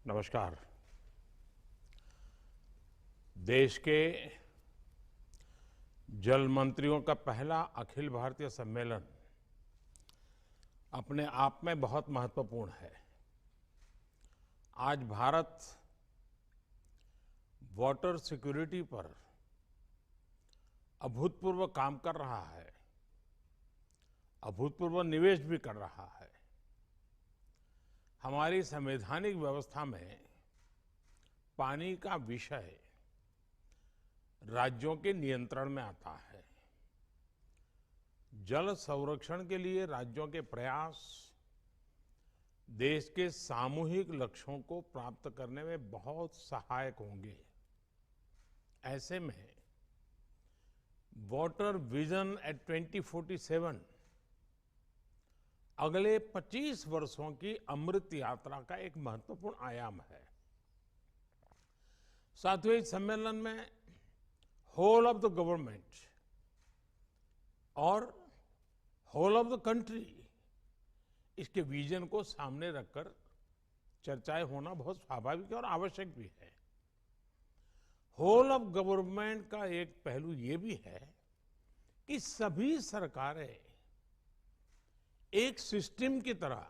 नमस्कार। देश के जल मंत्रियों का पहला अखिल भारतीय सम्मेलन अपने आप में बहुत महत्वपूर्ण है। आज भारत वाटर सिक्योरिटी पर अभूतपूर्व काम कर रहा है, अभूतपूर्व निवेश भी कर रहा है। हमारी संवैधानिक व्यवस्था में पानी का विषय राज्यों के नियंत्रण में आता है। जल संरक्षण के लिए राज्यों के प्रयास देश के सामूहिक लक्ष्यों को प्राप्त करने में बहुत सहायक होंगे। ऐसे में वाटर विजन एट 2047 अगले 25 वर्षों की अमृत यात्रा का एक महत्वपूर्ण आयाम है। साथियों, इस सम्मेलन में होल ऑफ द गवर्नमेंट और होल ऑफ द कंट्री इसके विजन को सामने रखकर चर्चाएं होना बहुत स्वाभाविक और आवश्यक भी है। होल ऑफ गवर्नमेंट का एक पहलू ये भी है कि सभी सरकारें एक सिस्टम की तरह,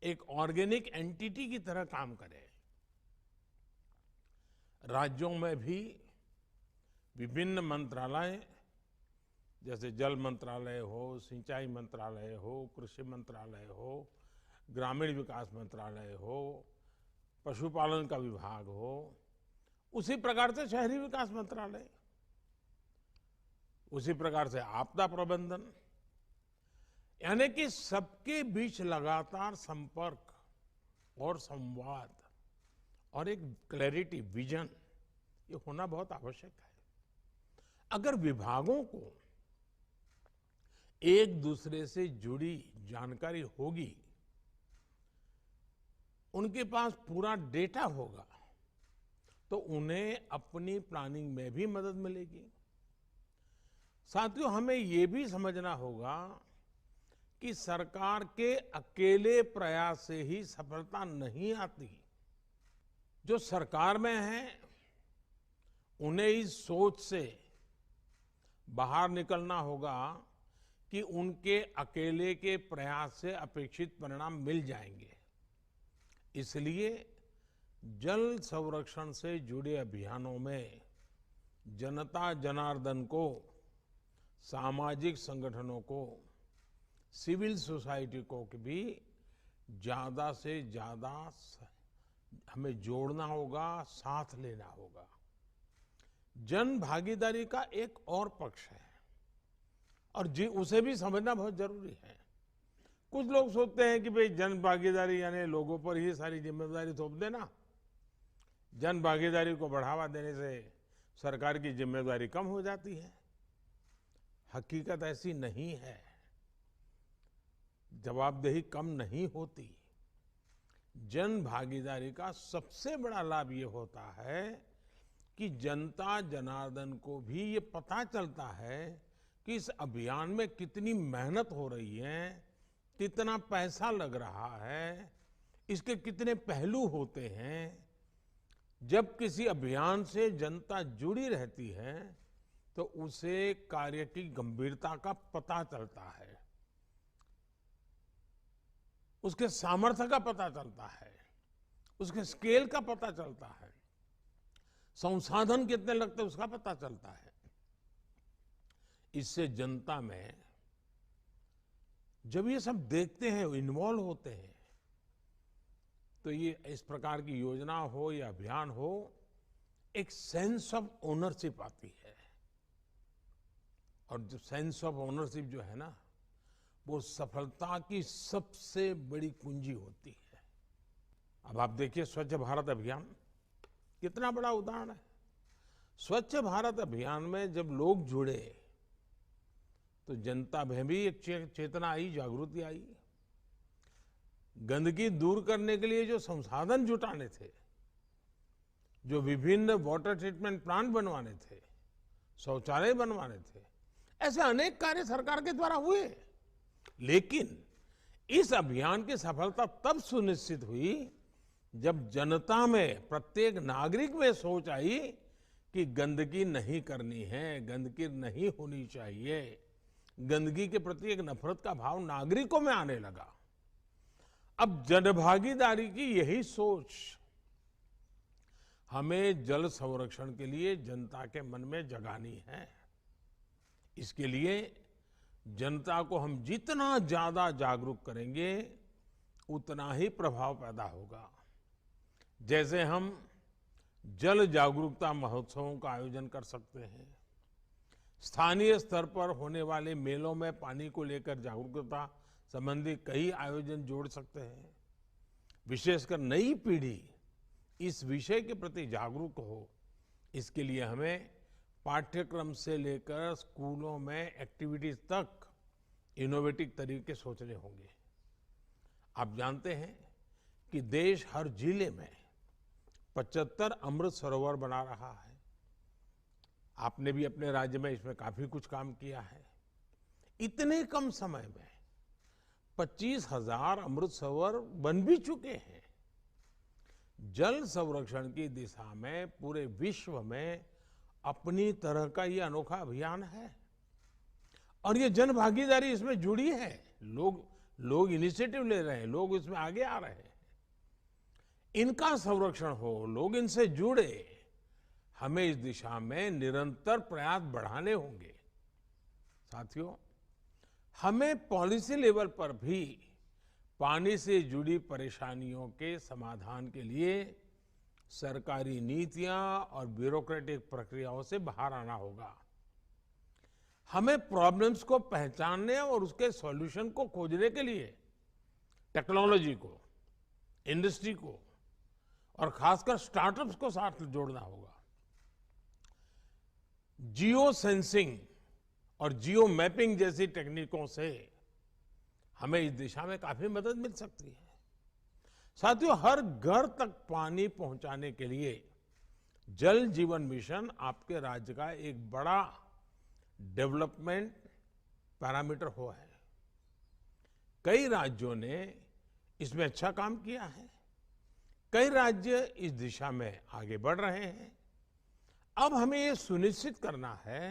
एक ऑर्गेनिक एंटिटी की तरह काम करें। राज्यों में भी विभिन्न मंत्रालय, जैसे जल मंत्रालय हो, सिंचाई मंत्रालय हो, कृषि मंत्रालय हो, ग्रामीण विकास मंत्रालय हो, पशुपालन का विभाग हो, उसी प्रकार से शहरी विकास मंत्रालय, उसी प्रकार से आपदा प्रबंधन, यानी कि सबके बीच लगातार संपर्क और संवाद और एक क्लैरिटी, विजन, ये होना बहुत आवश्यक है। अगर विभागों को एक दूसरे से जुड़ी जानकारी होगी, उनके पास पूरा डेटा होगा, तो उन्हें अपनी प्लानिंग में भी मदद मिलेगी। साथियों, हमें ये भी समझना होगा कि सरकार के अकेले प्रयास से ही सफलता नहीं आती। जो सरकार में है उन्हें इस सोच से बाहर निकलना होगा कि उनके अकेले के प्रयास से अपेक्षित परिणाम मिल जाएंगे। इसलिए जल संरक्षण से जुड़े अभियानों में जनता जनार्दन को, सामाजिक संगठनों को, सिविल सोसाइटी को भी ज्यादा से ज्यादा हमें जोड़ना होगा, साथ लेना होगा। जन भागीदारी का एक और पक्ष है और उसे भी समझना बहुत जरूरी है। कुछ लोग सोचते हैं कि भाई जन भागीदारी यानी लोगों पर ही सारी जिम्मेदारी थोप देना, जन भागीदारी को बढ़ावा देने से सरकार की जिम्मेदारी कम हो जाती है। हकीकत ऐसी नहीं है, जवाबदेही कम नहीं होती। जन भागीदारी का सबसे बड़ा लाभ ये होता है कि जनता जनार्दन को भी ये पता चलता है कि इस अभियान में कितनी मेहनत हो रही है, कितना पैसा लग रहा है, इसके कितने पहलू होते हैं। जब किसी अभियान से जनता जुड़ी रहती है तो उसे कार्य की गंभीरता का पता चलता है, उसके सामर्थ्य का पता चलता है, उसके स्केल का पता चलता है, संसाधन कितने लगते हैं उसका पता चलता है। इससे जनता में जब ये सब देखते हैं, इन्वॉल्व होते हैं, तो ये इस प्रकार की योजना हो या अभियान हो, एक सेंस ऑफ ओनरशिप आती है। और जो सेंस ऑफ ओनरशिप जो है ना, वो सफलता की सबसे बड़ी कुंजी होती है। अब आप देखिए, स्वच्छ भारत अभियान कितना बड़ा उदाहरण है। स्वच्छ भारत अभियान में जब लोग जुड़े तो जनता में भी एक चेतना आई, जागृति आई। गंदगी दूर करने के लिए जो संसाधन जुटाने थे, जो विभिन्न वाटर ट्रीटमेंट प्लांट बनवाने थे, शौचालय बनवाने थे, ऐसे अनेक कार्य सरकार के द्वारा हुए। लेकिन इस अभियान की सफलता तब सुनिश्चित हुई जब जनता में, प्रत्येक नागरिक में सोच आई कि गंदगी नहीं करनी है, गंदगी नहीं होनी चाहिए, गंदगी के प्रति एक नफरत का भाव नागरिकों में आने लगा। अब जनभागीदारी की यही सोच हमें जल संरक्षण के लिए जनता के मन में जगानी है। इसके लिए जनता को हम जितना ज्यादा जागरूक करेंगे, उतना ही प्रभाव पैदा होगा। जैसे हम जल जागरूकता महोत्सवों का आयोजन कर सकते हैं, स्थानीय स्तर पर होने वाले मेलों में पानी को लेकर जागरूकता संबंधी कई आयोजन जोड़ सकते हैं। विशेषकर नई पीढ़ी इस विषय के प्रति जागरूक हो, इसके लिए हमें पाठ्यक्रम से लेकर स्कूलों में एक्टिविटीज तक इनोवेटिव तरीके सोचने होंगे। आप जानते हैं कि देश हर जिले में 75 अमृत सरोवर बना रहा है। आपने भी अपने राज्य में इसमें काफी कुछ काम किया है। इतने कम समय में 25,000 अमृत सरोवर बन भी चुके हैं। जल संरक्षण की दिशा में पूरे विश्व में अपनी तरह का ये अनोखा अभियान है और ये जन भागीदारी इसमें जुड़ी है। लोग इनिशिएटिव ले रहे हैं, लोग इसमें आगे आ रहे हैं। इनका संरक्षण हो, लोग इनसे जुड़े, हमें इस दिशा में निरंतर प्रयास बढ़ाने होंगे। साथियों, हमें पॉलिसी लेवल पर भी पानी से जुड़ी परेशानियों के समाधान के लिए सरकारी नीतियां और ब्यूरोक्रेटिक प्रक्रियाओं से बाहर आना होगा। हमें प्रॉब्लम्स को पहचानने और उसके सॉल्यूशन को खोजने के लिए टेक्नोलॉजी को, इंडस्ट्री को और खासकर स्टार्टअप्स को साथ जोड़ना होगा। जियो सेंसिंग और जियो मैपिंग जैसी टेक्निकों से हमें इस दिशा में काफी मदद मिल सकती है। साथियों, हर घर तक पानी पहुंचाने के लिए जल जीवन मिशन आपके राज्य का एक बड़ा डेवलपमेंट पैरामीटर हुआ है। कई राज्यों ने इसमें अच्छा काम किया है, कई राज्य इस दिशा में आगे बढ़ रहे हैं। अब हमें ये सुनिश्चित करना है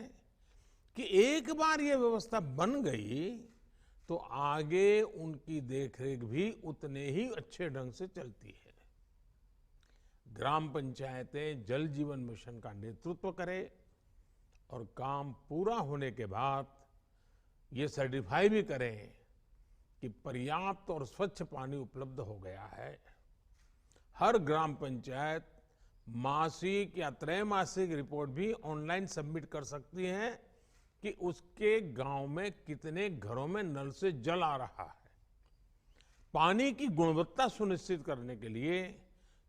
कि एक बार ये व्यवस्था बन गई तो आगे उनकी देखरेख भी उतने ही अच्छे ढंग से चलती है। ग्राम पंचायतें जल जीवन मिशन का नेतृत्व करें और काम पूरा होने के बाद ये सर्टिफाई भी करें कि पर्याप्त और स्वच्छ पानी उपलब्ध हो गया है। हर ग्राम पंचायत मासिक या त्रैमासिक रिपोर्ट भी ऑनलाइन सबमिट कर सकती है कि उसके गांव में कितने घरों में नल से जल आ रहा है। पानी की गुणवत्ता सुनिश्चित करने के लिए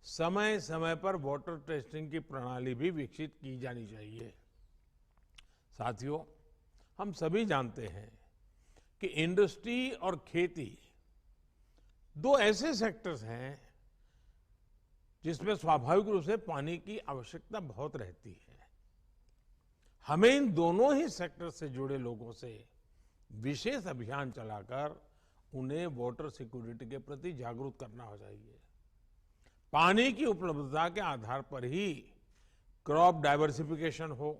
समय समय पर वाटर टेस्टिंग की प्रणाली भी विकसित की जानी चाहिए। साथियों, हम सभी जानते हैं कि इंडस्ट्री और खेती दो ऐसे सेक्टर्स हैं जिसमें स्वाभाविक रूप से पानी की आवश्यकता बहुत रहती है। हमें इन दोनों ही सेक्टर से जुड़े लोगों से विशेष अभियान चलाकर उन्हें वाटर सिक्योरिटी के प्रति जागरूक करना हो चाहिए। पानी की उपलब्धता के आधार पर ही क्रॉप डाइवर्सिफिकेशन हो,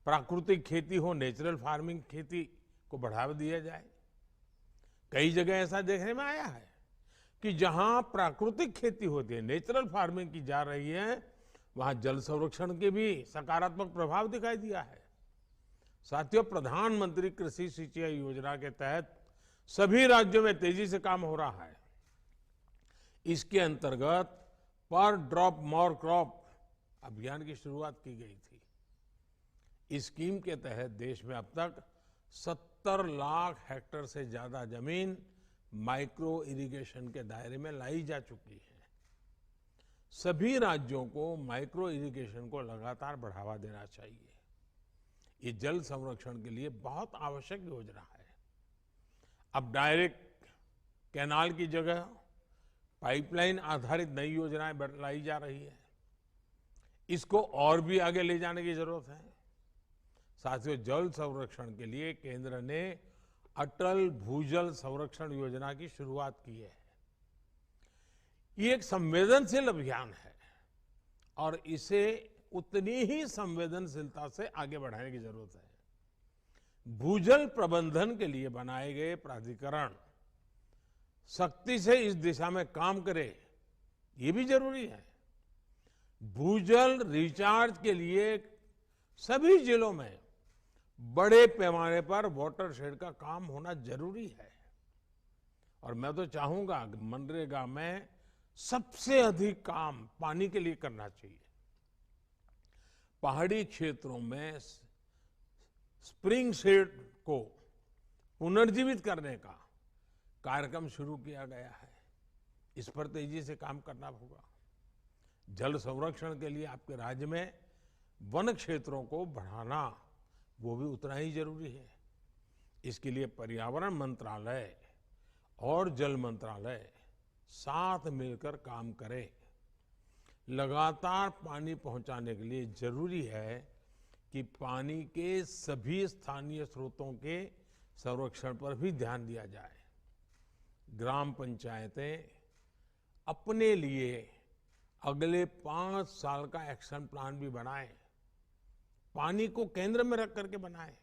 प्राकृतिक खेती हो, नेचुरल फार्मिंग खेती को बढ़ावा दिया जाए। कई जगह ऐसा देखने में आया है कि जहां प्राकृतिक खेती होती है, नेचुरल फार्मिंग की जा रही है, वहां जल संरक्षण के भी सकारात्मक प्रभाव दिखाई दिया है। साथियों, प्रधानमंत्री कृषि सिंचाई योजना के तहत सभी राज्यों में तेजी से काम हो रहा है। इसके अंतर्गत पर ड्रॉप मोर क्रॉप अभियान की शुरुआत की गई थी। इस स्कीम के तहत देश में अब तक 70 लाख हेक्टेयर से ज्यादा जमीन माइक्रो इरिगेशन के दायरे में लाई जा चुकी है। सभी राज्यों को माइक्रो इरिगेशन को लगातार बढ़ावा देना चाहिए। ये जल संरक्षण के लिए बहुत आवश्यक योजना है। अब डायरेक्ट कैनाल की जगह पाइपलाइन आधारित नई योजनाएं लाई जा रही है। इसको और भी आगे ले जाने की जरूरत है। साथियों, जल संरक्षण के लिए केंद्र ने अटल भूजल संरक्षण योजना की शुरुआत की है। ये एक संवेदनशील अभियान है और इसे उतनी ही संवेदनशीलता से आगे बढ़ाने की जरूरत है। भूजल प्रबंधन के लिए बनाए गए प्राधिकरण सख्ती से इस दिशा में काम करे, ये भी जरूरी है। भूजल रिचार्ज के लिए सभी जिलों में बड़े पैमाने पर वाटरशेड का काम होना जरूरी है और मैं तो चाहूंगा कि मनरेगा में सबसे अधिक काम पानी के लिए करना चाहिए। पहाड़ी क्षेत्रों में स्प्रिंग सेट को पुनर्जीवित करने का कार्यक्रम शुरू किया गया है, इस पर तेजी से काम करना होगा। जल संरक्षण के लिए आपके राज्य में वन क्षेत्रों को बढ़ाना वो भी उतना ही जरूरी है। इसके लिए पर्यावरण मंत्रालय और जल मंत्रालय साथ मिलकर काम करें। लगातार पानी पहुंचाने के लिए जरूरी है कि पानी के सभी स्थानीय स्रोतों के संरक्षण पर भी ध्यान दिया जाए। ग्राम पंचायतें अपने लिए अगले 5 साल का एक्शन प्लान भी बनाएं, पानी को केंद्र में रख करके बनाएं,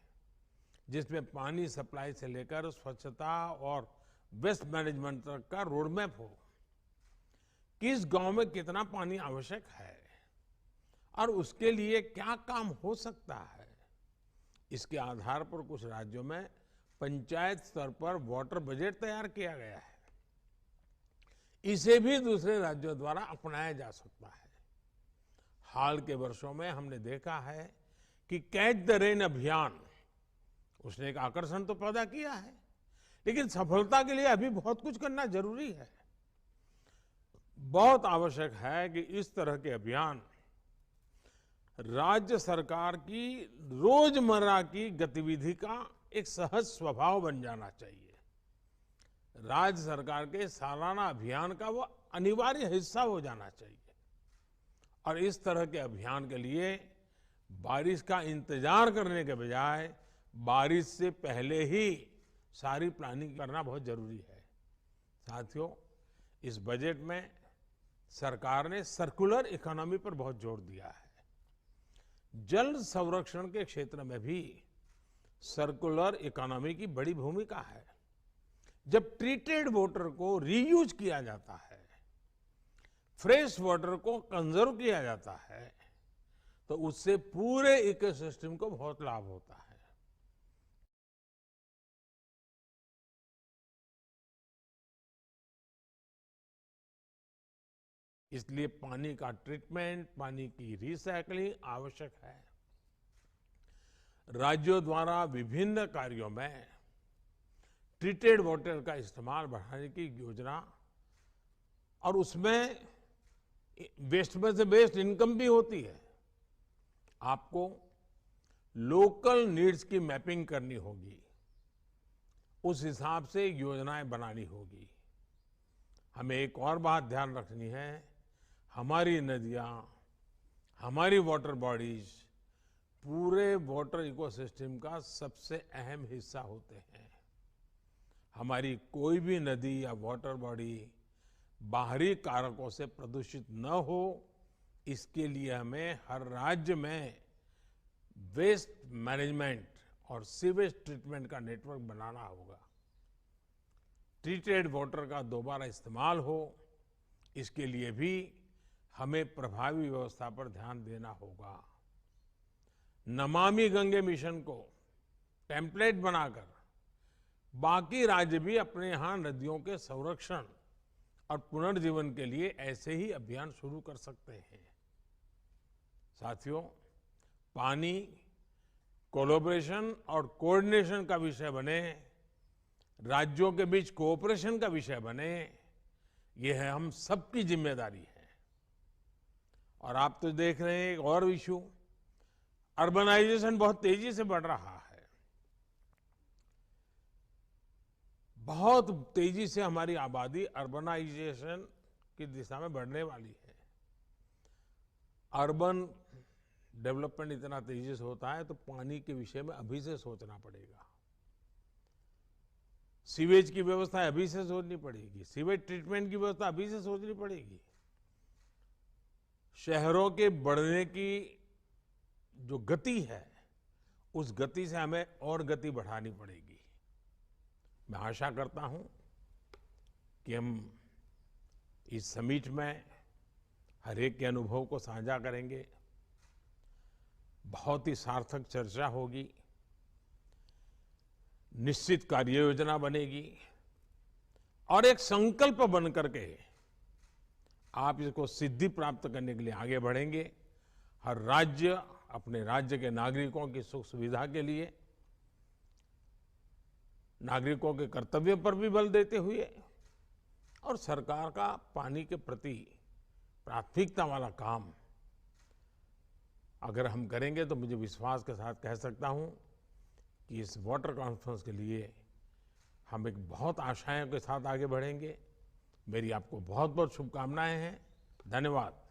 जिसमें पानी सप्लाई से लेकर स्वच्छता और वेस्ट मैनेजमेंट तक का रोड मैप हो। किस गांव में कितना पानी आवश्यक है और उसके लिए क्या काम हो सकता है, इसके आधार पर कुछ राज्यों में पंचायत स्तर पर वाटर बजट तैयार किया गया है। इसे भी दूसरे राज्यों द्वारा अपनाया जा सकता है। हाल के वर्षों में हमने देखा है कि कैच द रेन अभियान उसने एक आकर्षण तो पैदा किया है, लेकिन सफलता के लिए अभी बहुत कुछ करना जरूरी है। बहुत आवश्यक है कि इस तरह के अभियान राज्य सरकार की रोजमर्रा की गतिविधि का एक सहज स्वभाव बन जाना चाहिए। राज्य सरकार के सालाना अभियान का वो अनिवार्य हिस्सा हो जाना चाहिए और इस तरह के अभियान के लिए बारिश का इंतजार करने के बजाय बारिश से पहले ही सारी प्लानिंग करना बहुत जरूरी है। साथियों, इस बजट में सरकार ने सर्कुलर इकोनॉमी पर बहुत जोर दिया है। जल संरक्षण के क्षेत्र में भी सर्कुलर इकोनॉमी की बड़ी भूमिका है। जब ट्रीटेड वाटर को रीयूज किया जाता है, फ्रेश वाटर को कंजर्व किया जाता है, तो उससे पूरे इकोसिस्टम को बहुत लाभ होता है। इसलिए पानी का ट्रीटमेंट, पानी की रिसाइकलिंग आवश्यक है। राज्यों द्वारा विभिन्न कार्यों में ट्रीटेड वाटर का इस्तेमाल बढ़ाने की योजना और उसमें वेस्ट में से बेस्ट इनकम भी होती है। आपको लोकल नीड्स की मैपिंग करनी होगी, उस हिसाब से योजनाएं बनानी होगी। हमें एक और बात ध्यान रखनी है, हमारी नदियां, हमारी वाटर बॉडीज पूरे वाटर इकोसिस्टम का सबसे अहम हिस्सा होते हैं। हमारी कोई भी नदी या वाटर बॉडी बाहरी कारकों से प्रदूषित न हो, इसके लिए हमें हर राज्य में वेस्ट मैनेजमेंट और सीवेज ट्रीटमेंट का नेटवर्क बनाना होगा। ट्रीटेड वाटर का दोबारा इस्तेमाल हो, इसके लिए भी हमें प्रभावी व्यवस्था पर ध्यान देना होगा। नमामि गंगे मिशन को टेम्पलेट बनाकर बाकी राज्य भी अपने यहां नदियों के संरक्षण और पुनर्जीवन के लिए ऐसे ही अभियान शुरू कर सकते हैं। साथियों, पानी कोलैबोरेशन और कोऑर्डिनेशन का विषय बने, राज्यों के बीच कोऑपरेशन का विषय बने, ये है हम सबकी जिम्मेदारी है। और आप तो देख रहे हैं एक और इशू, अर्बनाइजेशन बहुत तेजी से बढ़ रहा है। बहुत तेजी से हमारी आबादी अर्बनाइजेशन की दिशा में बढ़ने वाली है। अर्बन डेवलपमेंट इतना तेजी से होता है तो पानी के विषय में अभी से सोचना पड़ेगा। सीवेज की व्यवस्था अभी से सोचनी पड़ेगी, सीवेज ट्रीटमेंट की व्यवस्था अभी से सोचनी पड़ेगी। शहरों के बढ़ने की जो गति है, उस गति से हमें और गति बढ़ानी पड़ेगी। मैं आशा करता हूं कि हम इस समिट में हर एक के अनुभव को साझा करेंगे, बहुत ही सार्थक चर्चा होगी, निश्चित कार्य योजना बनेगी और एक संकल्प बन करके आप इसको सिद्धि प्राप्त करने के लिए आगे बढ़ेंगे। हर राज्य अपने राज्य के नागरिकों की सुख सुविधा के लिए, नागरिकों के कर्तव्य पर भी बल देते हुए और सरकार का पानी के प्रति प्राथमिकता वाला काम अगर हम करेंगे तो मुझे विश्वास के साथ कह सकता हूं कि इस वाटर कॉन्फ्रेंस के लिए हम एक बहुत आशाओं के साथ आगे बढ़ेंगे। मेरी आपको बहुत बहुत शुभकामनाएं हैं। धन्यवाद।